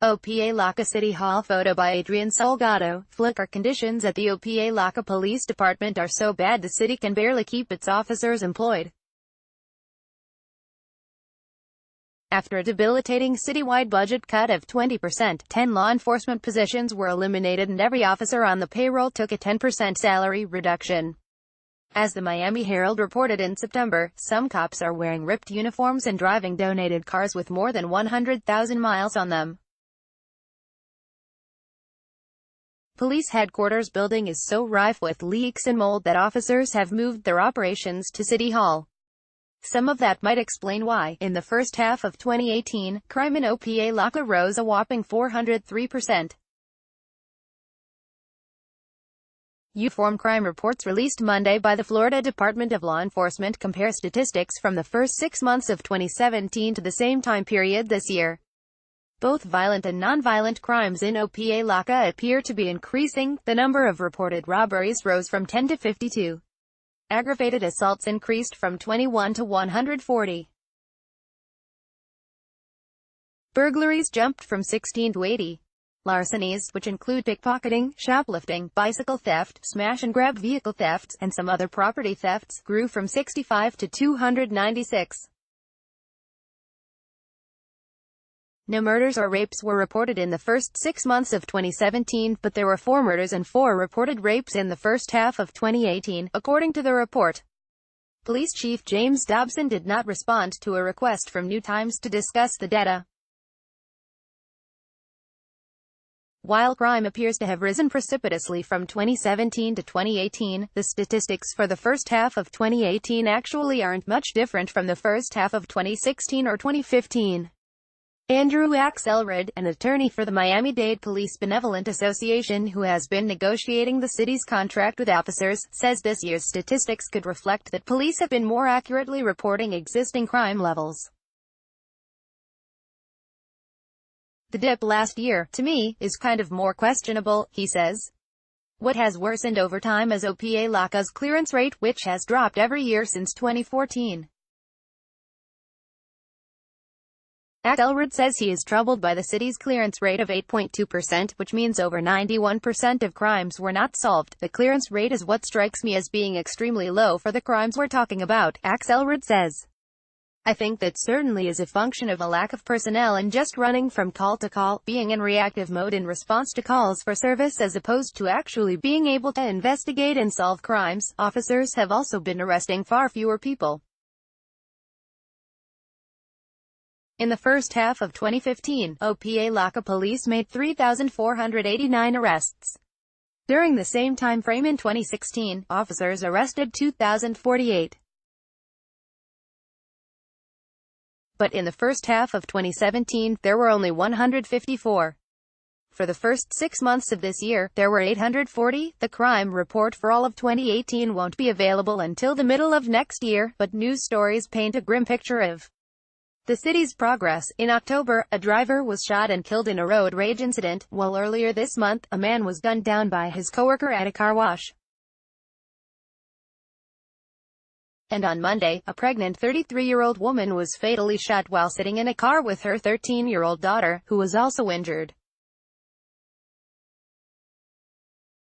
Opa-locka City Hall photo by Adrian Salgado. Flicker conditions at the Opa-locka Police Department are so bad the city can barely keep its officers employed. After a debilitating citywide budget cut of 20%, 10 law enforcement positions were eliminated and every officer on the payroll took a 10% salary reduction. As the Miami Herald reported in September, some cops are wearing ripped uniforms and driving donated cars with more than 100,000 miles on them. Police headquarters building is so rife with leaks and mold that officers have moved their operations to City Hall. Some of that might explain why, in the first half of 2018, crime in Opa-locka rose a whopping 403%. Uniform crime reports released Monday by the Florida Department of Law Enforcement compare statistics from the first 6 months of 2017 to the same time period this year. Both violent and non-violent crimes in Opa-locka appear to be increasing. The number of reported robberies rose from 10 to 52. Aggravated assaults increased from 21 to 140. Burglaries jumped from 16 to 80. Larcenies, which include pickpocketing, shoplifting, bicycle theft, smash-and-grab vehicle thefts, and some other property thefts, grew from 65 to 296. No murders or rapes were reported in the first 6 months of 2017, but there were 4 murders and 4 reported rapes in the first half of 2018, according to the report. Police Chief James Dobson did not respond to a request from New Times to discuss the data. While crime appears to have risen precipitously from 2017 to 2018, the statistics for the first half of 2018 actually aren't much different from the first half of 2016 or 2015. Andrew Axelrod, an attorney for the Miami-Dade Police Benevolent Association who has been negotiating the city's contract with officers, says this year's statistics could reflect that police have been more accurately reporting existing crime levels. The dip last year, to me, is kind of more questionable, he says. What has worsened over time is Opa-locka's clearance rate, which has dropped every year since 2014. Axelrod says he is troubled by the city's clearance rate of 8.2%, which means over 91% of crimes were not solved. The clearance rate is what strikes me as being extremely low for the crimes we're talking about, Axelrod says. I think that certainly is a function of a lack of personnel and just running from call to call, being in reactive mode in response to calls for service as opposed to actually being able to investigate and solve crimes. Officers have also been arresting far fewer people. In the first half of 2015, Opa-locka police made 3,489 arrests. During the same time frame in 2016, officers arrested 2,048. But in the first half of 2017, there were only 154. For the first 6 months of this year, there were 840. The crime report for all of 2018 won't be available until the middle of next year, but news stories paint a grim picture of the city's progress. In October, a driver was shot and killed in a road rage incident, while earlier this month, a man was gunned down by his coworker at a car wash. And on Monday, a pregnant 33-year-old woman was fatally shot while sitting in a car with her 13-year-old daughter, who was also injured.